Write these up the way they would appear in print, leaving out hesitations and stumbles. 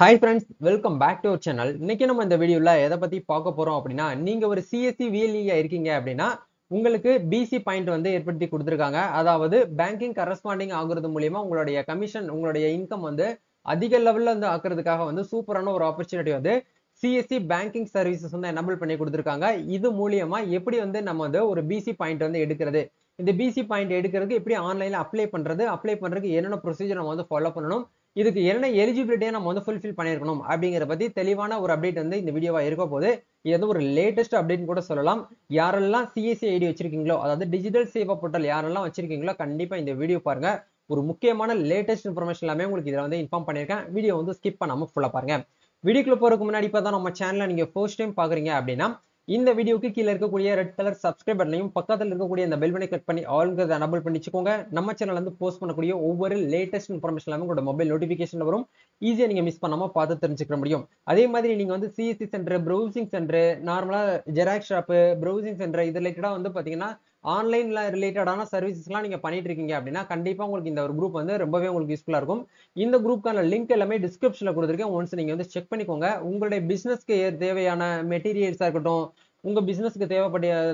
Hi friends, welcome back to our channel. இன்னைக்கு நம்ம இந்த வீடியோல எதை பத்தி பார்க்க போறோம் அப்படின்னா, நீங்க ஒரு CSE VLE இருக்கீங்க அப்படின்னா உங்களுக்கு BC பாயிண்ட் வந்து ஏற்படுத்தி கொடுத்திருக்காங்க. அதாவது பேங்கிங் கரஸ்பாண்டிங் ஆகுறது மூலமா உங்களுடைய கமிஷன், உங்களுடைய இன்கம் வந்து அதிக லெவல்ல வந்து ஆக்குறதுக்காக வந்து சூப்பரான ஒரு ஆப்பர்ச்சுனிட்டி வந்து CSE பேங்கிங் சர்வீசஸ் வந்து எனேபிள் பண்ணி கொடுத்திருக்காங்க. இது மூலியமா எப்படி வந்து நம்ம வந்து ஒரு BC பாயிண்ட் வந்து எடுக்கிறது, இந்த BC பாயிண்ட் எடுக்கிறதுக்கு எப்படி ஆன்லைன்ல அப்ளை பண்றதுக்கு என்னென்ன ப்ரொசீஜர் நம்ம வந்து ஃபாலோ பண்ணணும், இதுக்கு என்ன எலிஜிபிலிட்டியை நம்ம வந்து ஃபுல்ஃபில் பண்ணிருக்கணும் அப்படிங்கிற பத்தி தெளிவான ஒரு அப்டேட் வந்து இந்த வீடியோவா இருக்க போது. இது வந்து ஒரு லேட்டஸ்ட் அப்டேட் கூட சொல்லலாம். யாரெல்லாம் CSE ஐடி வச்சிருக்கீங்களோ, அதாவது டிஜிட்டல் சேவா போர்ட்டல் யாரெல்லாம் வச்சிருக்கீங்களோ கண்டிப்பா இந்த வீடியோ பாருங்க. ஒரு முக்கியமான லேட்டஸ்ட் இன்ஃபர்மேஷன் எல்லாமே உங்களுக்கு இதுல வந்து இன்ஃபார்ம் பண்ணிருக்கேன். வீடியோ வந்து ஸ்கிப் பண்ணாம ஃபுல்லா பாருங்க. வீடியோக்குள்ள போறதுக்கு முன்னாடி இப்பதான் நம்ம சேனலை நீங்க ஃபர்ஸ்ட் டைம் பாக்குறீங்க அப்படின்னா இந்த வீடியோக்கு கீழே இருக்கக்கூடிய ரெட் கலர் சப்ஸ்கிரைப் பட்டனையும் பக்கத்தில் இருக்கக்கூடிய இந்த பெல் பட்டனை கிளிக் பண்ணி ஆல்ங்கிறத எனேபிள் பண்ணிச்சுக்கோங்க. நம்ம சேனல்ல வந்து போஸ்ட் பண்ணக்கூடிய ஒவ்வொரு லேட்டஸ்ட் இன்ஃபர்மேஷன் எல்லாமே உங்களோட மொபைல் நோட்டிபிகேஷன் வரும். ஈஸியா நீங்க மிஸ் பண்ணாம பார்த்து தெரிஞ்சுக்க முடியும். அதே மாதிரி நீங்க வந்து CSE சென்டர், ப்ரௌசிங் சென்டர், நார்மலா ஜெராக்ஸ் ஷாப், ப்ரௌசிங் சென்டர் இது ரிலேட்டடா வந்து பாத்தீங்கன்னா ஆன்லைன்ல ரிலேட்டடான சர்வீசஸ் எல்லாம் நீங்க பண்ணிட்டு இருக்கீங்க அப்படின்னா கண்டிப்பா உங்களுக்கு இந்த ஒரு குரூப் வந்து ரொம்பவே உங்களுக்கு யூஸ்ஃபுல்லா இருக்கும். இந்த குரூப்க்கான லிங்க் எல்லாமே டிஸ்கிரிப்ஷன்ல கொடுத்துருக்கேன். ஒன்ஸ் நீங்க வந்து செக் பண்ணிக்கோங்க. உங்களுடைய பிசினஸ்க்கு தேவையான மெட்டீரியல்ஸா இருக்கட்டும், உங்க பிசினஸ்க்கு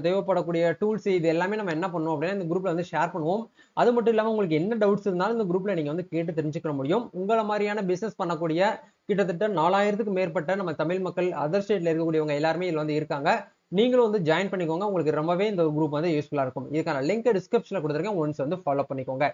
தேவைப்படக்கூடிய டூல்ஸ் இது எல்லாமே நம்ம என்ன பண்ணுவோம் அப்படின்னா இந்த குரூப்ல வந்து ஷேர் பண்ணுவோம். அது மட்டும் இல்லாம உங்களுக்கு என்ன டவுட்ஸ் இருந்தாலும் இந்த குரூப்ல நீங்க வந்து கேட்டு தெரிஞ்சுக்க முடியும். உங்கள மாதிரியான பிசினஸ் பண்ணக்கூடிய கிட்டத்தட்ட 4000க்கு மேற்பட்ட நம்ம தமிழ் மக்கள் அதர் ஸ்டேட்ல இருக்கக்கூடியவங்க எல்லாருமே இதுல வந்து இருக்காங்க. நீங்களும் வந்து ஜாயின் பண்ணிக்கோங்க. உங்களுக்கு ரொம்பவே இந்த குரூப் வந்து யூஸ்ஃபுல்லா இருக்கும். இதுக்கான லிங்க் டிஸ்கிரிப்ஷன்ல கொடுத்துருக்கேன். ஒன்ஸ் வந்து ஃபாலோ பண்ணிக்கோங்க.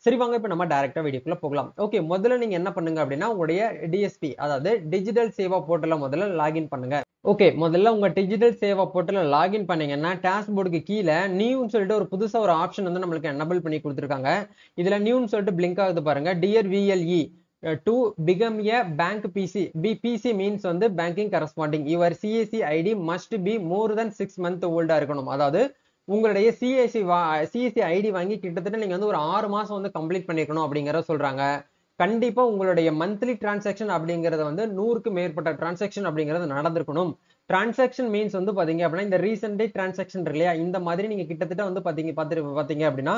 சரி வாங்க இப்ப நம்ம டைரக்டா வீடியோக்குள்ள போகலாம். ஓகே, முதல்ல நீங்க என்ன பண்ணுங்க அப்படின்னா உங்களுடைய DSP அதாவது டிஜிட்டல் சேவா போர்ட்டல முதல்ல லாகின் பண்ணுங்க. ஓகே, முதல்ல உங்க டிஜிட்டல் சேவா போர்ட்டல லாகின் பண்ணீங்கன்னா டாஸ்க்போர்டுக்கு கீழே நியூன்னு சொல்லிட்டு ஒரு புதுசா ஒரு ஆப்ஷன் வந்து நம்மளுக்கு எனேபிள் பண்ணி கொடுத்துருக்காங்க. இதுல நியூன்னு சொல்லிட்டு பிளிங்க் ஆகுது பாருங்க. Dear VLE to become a bank PC. PC means வந்து banking corresponding. Your CSE ID must be more than 6 month old இருக்கணும். அதாவது உங்களுடைய CSE ID வாங்கி கிட்டத்தட்ட நீங்க வந்து ஒரு 6 மாசம் வந்து கம்ப்ளீட் பண்ணிருக்கணும் அப்படிங்கறத சொல்றாங்க. கண்டிப்பா உங்களுடைய மந்த்லி டிரான்சாக்ஷன் அப்படிங்கறது வந்து 100க்கு மேற்பட்ட டிரான்சாக்ஷன் அப்படிங்கறது நடந்திருக்கணும். டிரான்சாக்ஷன் மீன்ஸ் வந்து பாத்தீங்க அப்படின்னா இந்த ரீசன்ட் டே டிரான்சாக்ஷன் இல்லையா, இந்த மாதிரி நீங்க கிட்டத்தட்ட வந்து பாத்தீங்க அப்படின்னா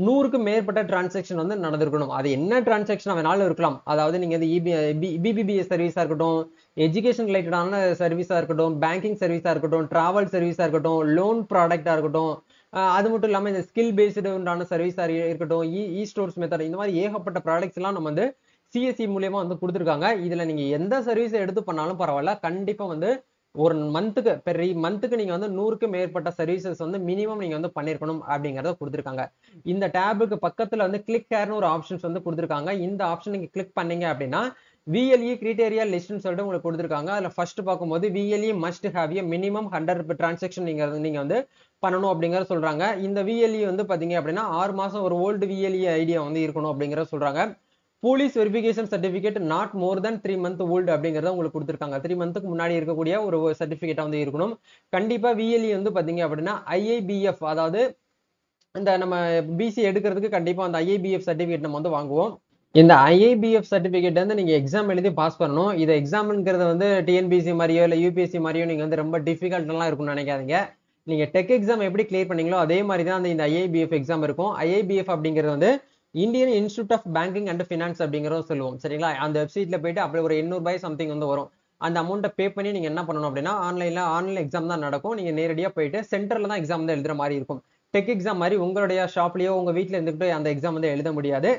100க்கு மேற்பட்ட டிரான்சாக்ஷன் வந்து நடந்திருக்கணும். அது என்ன டிரான்சாக்ஷன் வேணாலும் இருக்கலாம். அதாவது நீங்க வந்து BBBS சர்வீஸா இருக்கட்டும், எஜுகேஷன் ரிலேட்டடான சர்வீஸா இருக்கட்டும், பேங்கிங் சர்வீஸா இருக்கட்டும், டிராவல் சர்வீஸா இருக்கட்டும், லோன் ப்ராடக்டா இருக்கட்டும், அது மட்டும் இல்லாம இந்த ஸ்கில் பேஸ்டான சர்வீஸா இருக்கட்டும், இ ஸ்டோர்ஸ் மெத்தட், இந்த மாதிரி ஏகப்பட்ட ப்ராடக்ட்ஸ் எல்லாம் நம்ம வந்து CSE மூலியமா வந்து கொடுத்துருக்காங்க. இதுல நீங்க எந்த சர்வீஸ் எடுத்து பண்ணாலும் பரவாயில்ல, கண்டிப்பா வந்து ஒரு மந்த்துக்கு நீங்க வந்து 100க்கு மேற்பட்ட சர்வீசஸ் வந்து மினிமம் நீங்க வந்து பண்ணிருக்கணும் அப்படிங்கறத கொடுத்துருக்காங்க. இந்த டேபுக்கு பக்கத்துல வந்து கிளிக் ஹேர்னு ஒரு ஆப்ஷன்ஸ் வந்து கொடுத்துருக்காங்க. இந்த ஆப்ஷன் நீங்க கிளிக் பண்ணீங்க அப்படின்னா VLE கிரைட்டீரியா லிஸ்ட்னு சொல்லிட்டு உங்களுக்கு கொடுத்துருக்காங்க. அதுல ஃபர்ஸ்ட் பார்க்கும்போது VLE must have a minimum 100 transaction நீங்க வந்து பண்ணணும் அப்படிங்கறத சொல்றாங்க. இந்த VLE வந்து பாத்தீங்க அப்படின்னா 6 மாசம் ஒரு ஓல்டு VLE ஐடியா வந்து இருக்கணும் அப்படிங்கறத சொல்றாங்க. Police verification certificate not more then 3 month old அப்படிங்கறத உங்களுக்கு கொடுத்துருக்காங்க. 3 மந்த்துக்கு முன்னாடி இருக்கக்கூடிய ஒரு சர்டிபிகேட் வந்து இருக்கணும். கண்டிப்பா VLE வந்து பாத்தீங்க அப்படின்னா IIBF, அதாவது இந்த நம்ம BC எடுக்கிறதுக்கு கண்டிப்பா அந்த IIBF சர்டிபிகேட் நம்ம வந்து வாங்குவோம். இந்த IIBF சர்டிபிகேட் வந்து நீங்க எக்ஸாம் எழுதி பாஸ் பண்ணணும். இது எக்ஸாம்ங்கிறது வந்து TNPSC மாதிரியோ இல்ல UPSC மாதிரியோ நீங்க வந்து ரொம்ப டிஃபிகல்ட் எல்லாம் இருக்கும்னு நினைக்காதீங்க. நீங்க டெக் எக்ஸாம் எப்படி கிளியர் பண்ணீங்களோ அதே மாதிரி தான் இந்த IIBF எக்ஸாம் இருக்கும். IIBF அப்படிங்கிறது வந்து Indian institute of banking and finance அப்படிங்கறத சொல்லுவோம். சரிங்களா? அந்த வெப்சைட்ல போயிட்டு அப்படி ஒரு 800 ரூபாய் சம்திங் வந்து வரும். அந்த அமௌண்ட்டை பே பண்ணி நீங்க என்ன பண்ணணும் அப்படின்னா ஆன்லைன்ல எக்ஸாம் தான் நடக்கும். நீங்க நேரடியா போயிட்டு சென்டர்ல தான் எக்ஸாம் வந்து எழுதுற மாதிரி இருக்கும். டெக் எக்ஸாம் மாதிரி உங்களுடைய ஷாப்லயோ உங்க வீட்டுல இருந்துகிட்டு அந்த எக்ஸாம் வந்து எழுத முடியாது.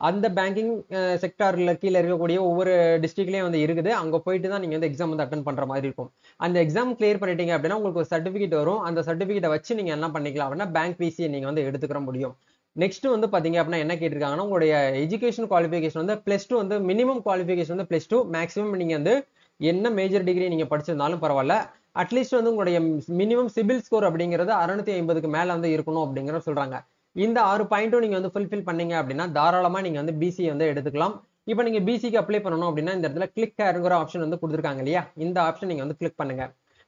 அந்த பேங்கிங் செக்டார்ல கீழே இருக்கக்கூடிய ஒவ்வொரு டிஸ்ட்ரிக்ட்லயும் வந்து இருக்குது. அங்க போயிட்டு தான் நீங்க வந்து எக்ஸாம் வந்து அட்டன் பண்ற மாதிரி இருக்கும். அந்த எக்ஸாம் கிளியர் பண்ணிட்டீங்க அப்படின்னா உங்களுக்கு ஒரு சர்டிபிகேட் வரும். அந்த சர்டிபிகேட்டை வச்சு நீங்க என்ன பண்ணிக்கலாம் அப்படின்னா பேங்க் பிசி நீங்க வந்து எடுத்துக்கிற முடியும். நெக்ஸ்ட் வந்து பாத்தீங்க அப்படின்னா என்ன கேட்டிருக்காங்கன்னா உங்களுடைய எஜுகேஷன் குவாலிஃபிகேஷன் வந்து +2 வந்து மினிமம் குவாலிஃபிகேஷன் வந்து +2, மேக்ஸிமம் நீங்க வந்து என்ன மேஜர் டிகிரி நீங்க படிச்சிருந்தாலும் பரவாயில்ல, அட்லீஸ்ட் வந்து உங்களுடைய மினிமம் சிபில் ஸ்கோர் அப்படிங்கிறது 650க்கு மேல வந்து இருக்கணும் அப்படிங்கறத சொல்றாங்க. இந்த 6 பாயிண்ட்டும் நீங்க வந்து ஃபுல்ஃபில் பண்ணீங்க அப்படின்னா தாராளமா நீங்க வந்து BC வந்து எடுத்துக்கலாம். இப்போ நீங்க BCக்கு அப்ளை பண்ணணும் அப்படின்னா இந்த இடத்துல கிளிக் ஹேர்ங்கிற ஆப்ஷன் வந்து கொடுத்துருக்காங்க இல்லையா, இந்த ஆப்ஷன் நீங்க வந்து கிளிக் பண்ணுங்க.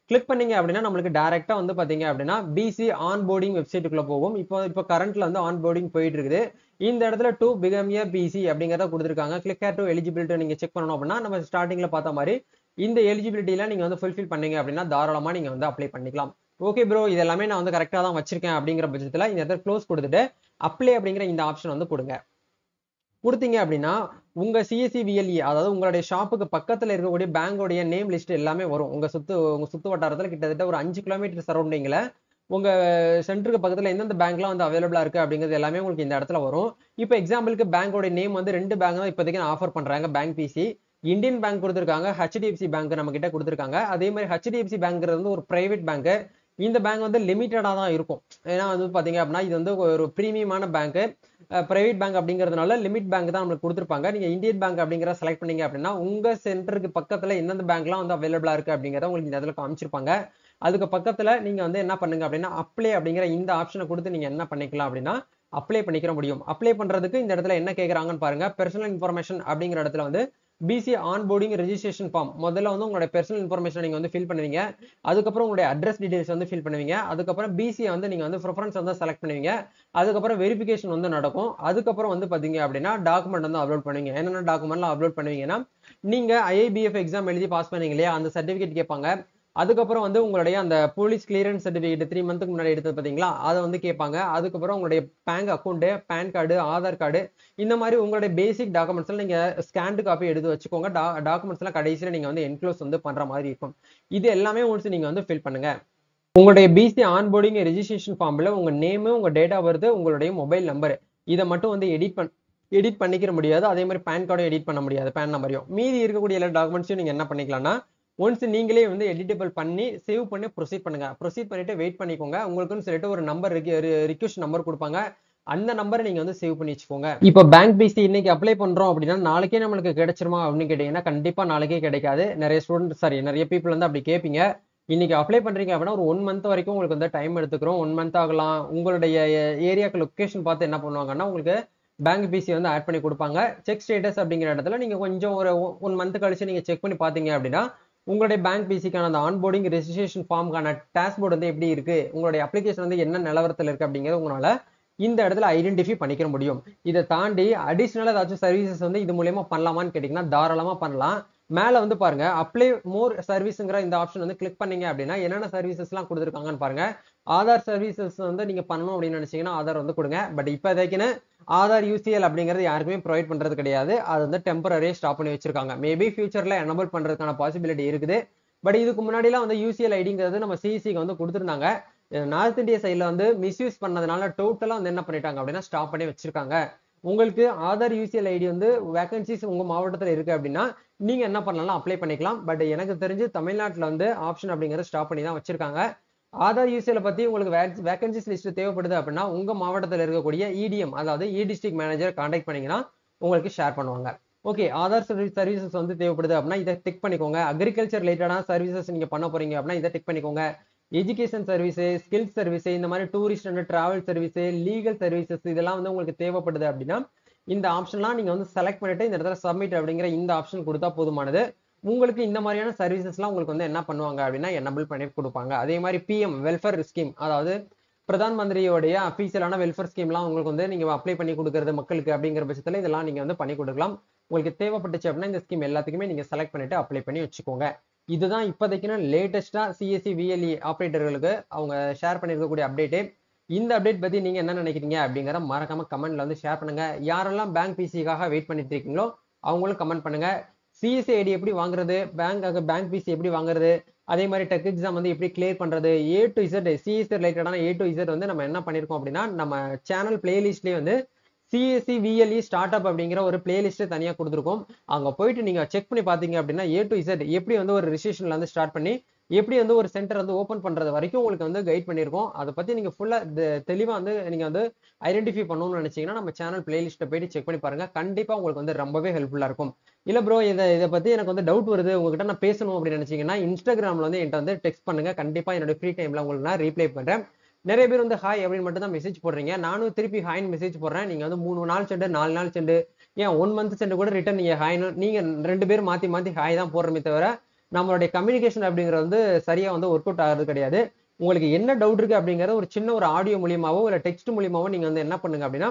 கிளிக் பண்ணீங்க அப்படின்னா நம்மளுக்கு டைரக்டா வந்து பாத்தீங்க அப்படின்னா BC ஆன்போர்டிங் வெப்சைட்டுக்குள்ள போகும். இப்போ கரண்ட்ல வந்து ஆன்போர்டிங் போயிட்டு இருக்குது. இந்த இடத்துல டு பிகம் ஏ BC அப்படிங்கறத கொடுத்துருக்காங்க. கிளிக் ஹேர் டு எலிஜிபிலிட்டி நீங்க செக் பண்ணணும் அப்படின்னா நம்ம ஸ்டார்டிங்ல பார்த்த மாதிரி இந்த எலிஜிபிலிட்டில நீங்க வந்து ஃபுல்ஃபில் பண்ணீங்க அப்படின்னா தாராளமா நீங்க வந்து அப்ளை பண்ணிக்கலாம். ஓகே ப்ரோ, இது எல்லாமே நான் வந்து கரெக்டா தான் வச்சிருக்கேன் அப்படிங்கிற பட்சத்துல இந்த இடத்துல க்ளோஸ் கொடுத்துட்டு அப்ளை அப்படிங்கிற இந்த ஆப்ஷன் வந்து கொடுங்க. கொடுத்தீங்க அப்படின்னா உங்க சிஎஸ்சிவிஎல்இ அதாவது உங்களுடைய ஷாப்புக்கு பக்கத்துல இருக்கக்கூடிய பேங்கோடைய நேம் லிஸ்ட் எல்லாமே வரும். உங்க சுத்து வட்டாரத்துல கிட்டத்தட்ட ஒரு 5 கிலோமீட்டர் சரௌண்டிங்ல உங்க சென்டருக்கு பக்கத்துல எந்தெந்த பேங்க்லாம் வந்து அவைலபிளா இருக்கு அப்படிங்கிறது எல்லாமே உங்களுக்கு இந்த இடத்துல வரும். இப்போ எக்ஸாம்பிளுக்கு பேங்கோட நேம் வந்து 2 பேங்க் தான் இப்போதைக்கு ஆஃபர் பண்றாங்க. பேங்க் பிசி இந்தியன் பேங்க் கொடுத்துருக்காங்க, ஹெச்டிஎஃப்சி பேங்க் நம்ம கிட்ட கொடுத்துருக்காங்க. அதே மாதிரி ஹெச்டிஎஃப்சி பேங்க்ங்கிறது வந்து ஒரு பிரைவேட் பேங்க். இந்த பேங்க் வந்து லிமிட்டடா தான் இருக்கும். ஏன்னா வந்து பாத்தீங்க அப்படின்னா இது வந்து ஒரு பிரீமியமான பேங்க், பிரைவேட் பேங்க் அப்படிங்கிறதுனால லிமிட் பேங்க் தான் நம்மளுக்கு கொடுத்துருப்பாங்க. நீங்க இந்தியன் பேங்க் அப்படிங்கிற செலக்ட் பண்ணீங்க அப்படின்னா உங்க சென்டருக்கு பக்கத்துல எந்தெந்த பேங்க்லாம் வந்து அவைலபிளா இருக்கு அப்படிங்கிறத உங்களுக்கு இந்த இடத்துல காமிச்சிருப்பாங்க. அதுக்கு பக்கத்துல நீங்க வந்து என்ன பண்ணுங்க அப்படின்னா அப்ளை அப்படிங்கிற இந்த ஆப்ஷனை கொடுத்து நீங்க என்ன பண்ணிக்கலாம் அப்படின்னா அப்ளை பண்ணிக்கிற முடியும். அப்ளை பண்றதுக்கு இந்த இடத்துல என்ன கேட்கறாங்கன்னு பாருங்க. பர்சனல் இன்ஃபர்மேஷன் அப்படிங்கிற இடத்துல வந்து பிசி ஆன்போர்டிங் ரெஜிஸ்ட்ரேஷன் ஃபார்ம் முதல்ல வந்து உங்களுடைய பர்சனல் இன்ஃபர்மேஷன் நீங்க வந்து ஃபில் பண்ணுவீங்க. அதுக்கப்புறம் உங்களுடைய அட்ரஸ் டீடைல்ஸ் வந்து ஃபில் பண்ணுவீங்க. அதுக்கப்புறம் பிசி வந்து நீங்க வந்து ப்ரிஃபரன்ஸ் வந்து செலக்ட் பண்ணுவீங்க. அதுக்கப்புறம் வெரிஃபிகேஷன் வந்து நடக்கும். அதுக்கப்புறம் வந்து பாத்தீங்க அப்படின்னா டாக்குமெண்ட் வந்து அப்லோட் பண்ணுவீங்க. என்னென்ன டாக்குமெண்ட்லாம் அப்லோட் பண்ணுவீங்கன்னா நீங்க ஐஐபிஎஃப் எக்ஸாம் எழுதி பாஸ் பண்ணீங்க இல்லையா, அந்த சர்டிபிகேட் கேட்பாங்க. அதுக்கப்புறம் வந்து உங்களுடைய அந்த போலீஸ் கிளியரன்ஸ் சர்டிபிகேட் 3 மந்த்துக்கு முன்னாடி எடுத்தது பாத்தீங்களா, அதை வந்து கேட்பாங்க. அதுக்கப்புறம் உங்களுடைய bank account, PAN card, Aadhaar card, இந்த மாதிரி உங்களுடைய பேசிக் டாக்குமெண்ட்ஸ் நீங்க ஸ்கேன்டு காப்பி எடுத்து வச்சுக்கோங்க. டாக்குமெண்ட்ஸ் எல்லாம் கடைசியில நீங்க வந்து என்க்ளோஸ் வந்து பண்ற மாதிரி இருக்கும். இது எல்லாமே ஒன்ஸ் நீங்க வந்து ஃபில் பண்ணுங்க. உங்களுடைய பிசி ஆன்போர்டிங் ரெஜிஸ்ட்ரேஷன் ஃபார்ம்ல உங்க நேம், உங்க டேட் ஆஃப் பர்த், உங்களுடைய மொபைல் நம்பர் இதை மட்டும் வந்து எடிட் பண்ணிக்கிற முடியாது. அதே மாதிரி பேன் கார்டும் எடிட் பண்ண முடியாது, பேன் நம்பரையும். மீதி இருக்கக்கூடிய எல்லா டாக்குமெண்ட்ஸையும் நீங்க என்ன பண்ணிக்கலாம்னா ஒன்ஸ் நீங்களே வந்து எடிட்டபிள் பண்ணி சேவ் பண்ணி ப்ரொசீட் பண்ணுங்க. ப்ரொசீட் பண்ணிட்டு வெயிட் பண்ணிக்கோங்க. உங்களுக்குன்னு சொல்லிட்டு ஒரு நம்பர் ரிக்வெஸ்ட் நம்பர் கொடுப்பாங்க. அந்த நம்பரை நீங்க வந்து சேவ் பண்ணி வச்சுக்கோங்க. இப்போ பேங்க் பிசி இன்னைக்கு அப்ளை பண்றோம் அப்படின்னா நாளைக்கே நம்மளுக்கு கிடைச்சிருமா அப்படின்னு கேட்டீங்கன்னா கண்டிப்பா நாளைக்கே கிடைக்காது. நிறைய பீப்புள் வந்து அப்படி கேட்பீங்க. இன்னைக்கு அப்ளை பண்றீங்க அப்படின்னா ஒரு 1 மந்த் வரைக்கும் உங்களுக்கு வந்து டைம் எடுத்துக்கிறோம். 1 மந்த் ஆகலாம். உங்களுடைய ஏரியாக்கு லொகேஷன் பார்த்து என்ன பண்ணுவாங்கன்னா உங்களுக்கு பேங்க் பிசி வந்து ஆட் பண்ணி கொடுப்பாங்க. செக் ஸ்டேட்டஸ் அப்படிங்கிற இடத்துல நீங்க கொஞ்சம் ஒரு 1 மந்த் கழிச்சு நீங்க செக் பண்ணி பாத்தீங்க அப்படின்னா உங்களுடைய பேங்க் பிசிக்கான அந்த ஆன்போர்டிங் ரெஜிஸ்ட்ரேஷன் ஃபார்முக்கான டேஷ்போர்ட் வந்து எப்படி இருக்கு, உங்களுடைய அப்ளிகேஷன் வந்து என்ன நிலவரத்தில் இருக்கு அப்படிங்கிறது உங்களால இந்த இடத்துல ஐடென்டிஃபை பண்ணிக்க முடியும். இதை தாண்டி அடிஷனலா ஏதாச்சும் சர்வீசஸ் வந்து இது மூலமா பண்ணலாமான்னு கேட்டீங்கன்னா தாராளமா பண்ணலாம். மேல வந்து பாருங்க அப்ளை மோர் சர்வீஸ்ங்கிற இந்த ஆப்ஷன் வந்து கிளிக் பண்ணீங்க அப்படின்னா என்னென்ன சர்வீசஸ் எல்லாம் கொடுத்துருக்காங்கன்னு பாருங்க. ஆதார் சர்வீசஸ் வந்து நீங்க பண்ணணும் அப்படின்னு நினைச்சீங்கன்னா ஆதார் வந்து கொடுங்க. பட் இப்போதைக்குன்னு ஆதார் யூசிஎல் அப்படிங்கிறது யாருக்குமே ப்ரொவைட் பண்றது கிடையாது. அது வந்து டெம்பரரியா ஸ்டாப் பண்ணி வச்சிருக்காங்க. மேபி ஃபியூச்சர்ல எனபிள் பண்றதுக்கான பாசிபிலிட்டி இருக்குது. பட் இதுக்கு முன்னாடிலாம் வந்து யூசிஎல் ஐடிங்கிறது நம்ம சிஇசிக்கு வந்து கொடுத்துருந்தாங்க. நார்த் இந்தியா சைட்ல வந்து மிஸ்யூஸ் பண்ணதுனால டோட்டலா வந்து என்ன பண்ணிட்டாங்க அப்படின்னா ஸ்டாப் பண்ணி வச்சிருக்காங்க. உங்களுக்கு ஆதார் யூசிஎல் ஐடி வந்து வேகன்சிஸ் உங்க மாவட்டத்தில் இருக்கு அப்படின்னா நீங்க என்ன பண்ணலாம் அப்ளை பண்ணிக்கலாம். பட் எனக்கு தெரிஞ்சு தமிழ்நாட்டில் வந்து ஆப்ஷன் அப்படிங்கறது ஸ்டாப் பண்ணி தான் வச்சிருக்காங்க. ஆதார் யூசிஎல் பத்தி உங்களுக்கு வேகன்சிஸ் லிஸ்ட் தேவைப்படுது அப்படின்னா உங்க மாவட்டத்தில் இருக்கக்கூடிய இடிஎம் அதாவது இ டிஸ்ட்ரிக்ட் மேனேஜர் கான்டாக்ட் பண்ணீங்கன்னா உங்களுக்கு ஷேர் பண்ணுவாங்க. ஓகே, ஆதார் சர்வீசஸ் வந்து தேவைப்படுது அப்படின்னா இதை டிக் பண்ணிக்கோங்க. அக்ரிகல்ச்சர் ரிலேட்டடான சர்வீசஸ் நீங்க பண்ண போறீங்க அப்படின்னா இதை டிக் பண்ணிக்கோங்க. எஜுகேஷன் சர்வீஸ், ஸ்கில்ஸ் சர்வீஸ், இந்த மாதிரி tourist and travel service, legal services இதெல்லாம் வந்து உங்களுக்கு தேவைப்படுது அப்படின்னா இந்த ஆப்ஷன்லாம் நீங்க வந்து செலக்ட் பண்ணிட்டு இந்த இடத்துல சப்மிட் அப்படிங்கிற இந்த ஆப்ஷன் கொடுத்தா போதுமானது. உங்களுக்கு இந்த மாதிரியான சர்வீசஸ்லாம் உங்களுக்கு வந்து என்ன பண்ணுவாங்க அப்படின்னா எனபிள் பண்ணி கொடுப்பாங்க. அதே மாதிரி பிஎம் வெல்ஃபேர் ஸ்கீம் அதாவது பிரதான் மந்திரியோடைய அபிஷியலான வெல்ஃபேர் ஸ்கீம்லாம் உங்களுக்கு வந்து நீங்க அப்ளை பண்ணி கொடுக்கறது மக்களுக்கு அப்படிங்கிற பட்சத்துல இதெல்லாம் நீங்க வந்து பண்ணி கொடுக்கலாம். உங்களுக்கு தேவைப்பட்டுச்சு அப்படின்னா இந்த ஸ்கீம் எல்லாத்துக்குமே நீங்க செலக்ட் பண்ணிட்டு அப்ளை பண்ணி வச்சுக்கோங்க. இதுதான் இப்போதைக்கு லேட்டஸ்டா சிஎஸ்சி விஎல்இ ஆப்ரேட்டர்களுக்கு அவங்க ஷேர் பண்ணிருக்கக்கூடிய அப்டேட். இந்த அப்டேட் பத்தி நீங்க என்ன நினைக்கிறீங்க அப்படிங்கிற மறக்காம கமெண்ட்ல வந்து ஷேர் பண்ணுங்க. யாரெல்லாம் பேங்க் பிசிக்காக வெயிட் பண்ணிட்டு இருக்கீங்களோ அவங்களும் கமெண்ட் பண்ணுங்க. சிஎஸ்சி ஐடி எப்படி வாங்குறது, பேங்க் பிசி எப்படி வாங்குறது, அதே மாதிரி டெக் எக்ஸாம் வந்து எப்படி கிளியர் பண்றது, A to Z சிஎஸ்சி ரிலேட்டடான A to Z வந்து நம்ம என்ன பண்ணிருக்கோம் அப்படின்னா நம்ம சேனல் பிளேலிஸ்ட்லயே வந்து சிஎஸ்சி விஎல்இ ஸ்டார்ட் அப் அப்படிங்கிற ஒரு பிளேலிஸ்ட் தனியா கொடுத்துருக்கோம். அங்க போயிட்டு நீங்க செக் பண்ணி பாத்தீங்க அப்படின்னா A to Z எப்படி வந்து ஒரு ரிஜிஸ்ட்ரேஷன்ல வந்து ஸ்டார்ட் பண்ணி எப்படி வந்து ஒரு சென்டர் வந்து ஓபன் பண்றது வரைக்கும் உங்களுக்கு வந்து கைட் பண்ணிருக்கோம். அதை பத்தி நீங்க ஃபுல்லா தெளிவா வந்து நீங்க வந்து ஐடென்டிஃபை பண்ணணும்னு நினைச்சீங்கன்னா நம்ம சேனல் பிளேலிஸ்ட்டை போயிட்டு செக் பண்ணி பாருங்க. கண்டிப்பா உங்களுக்கு வந்து ரொம்பவே ஹெல்ப்ஃபுல்லா இருக்கும். இல்ல ப்ரோ இதை பத்தி எனக்கு வந்து டவுட் வருது உங்ககிட்ட நான் பேசணும் அப்படின்னு நினைச்சீங்கன்னா இன்ஸ்டாகிராம்ல வந்து என்கிட்ட வந்து டெக்ஸ்ட் பண்ணுங்க. கண்டிப்பா என்னோட ஃப்ரீ டைம்ல உங்களுக்கு நான் ரீப்ளை பண்றேன். நிறைய பேர் வந்து ஹாய் அப்படின்னு மட்டும் தான் மெசேஜ் போடுறீங்க. நானும் திருப்பி ஹாய்னு மெசேஜ் போடுறேன். நீங்க வந்து 3 நாள் சென்று 4 நாள் சென்று ஏன் 1 மந்த் சென்று கூட ரிட்டர்ன் நீங்க ஹாய்னு நீங்க 2 பேரும் மாத்தி ஹாய் தான் போடுறமே தவிர நம்மளுடைய கம்யூனிகேஷன் அப்படிங்கிறது வந்து சரியா வந்து ஒர்க் அவுட் ஆகிறது கிடையாது. உங்களுக்கு என்ன டவுட் இருக்கு அப்படிங்கறது ஒரு சின்ன ஒரு ஆடியோ மூலியமாவோ இல்ல டெக்ஸ்ட் மூலியமாவோ நீங்க வந்து என்ன பண்ணுங்க அப்படின்னா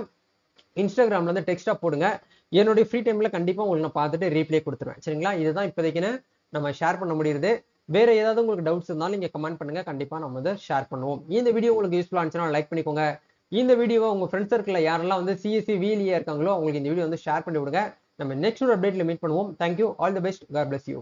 இன்ஸ்டாகிராம்ல வந்து டெக்ஸ்டா போடுங்க. என்னுடைய ஃப்ரீ டைம்ல கண்டிப்பா உங்களுக்கு நான் பார்த்துட்டு ரீப்ளே கொடுத்துருவேன். சரிங்களா, இதுதான் இப்போதைக்குன்னு நம்ம ஷேர் பண்ண முடியுது. வேற ஏதாவது உங்களுக்கு டவுட்ஸ் இருந்தாலும் நீங்க கமெண்ட் பண்ணுங்க. கண்டிப்பா நம்ம வந்து ஷேர் பண்ணுவோம். இந்த வீடியோ உங்களுக்கு யூஸ்ஃபுல்லா இருந்துச்சுன்னா லைக் பண்ணிக்கோங்க. இந்த வீடியோவை உங்க ஃப்ரெண்ட்ஸ் சர்க்கிளில் யாரெல்லாம் வந்து சிஎஸ்சி விஎல்இ இருக்காங்களோ அவங்களுக்கு இந்த வீடியோ வந்து ஷேர் பண்ணி விடுங்க. நம்ம நெக்ஸ்ட் ஒரு அப்டேட்ல மீட் பண்ணுவோம். Thank you, all the best, God bless you.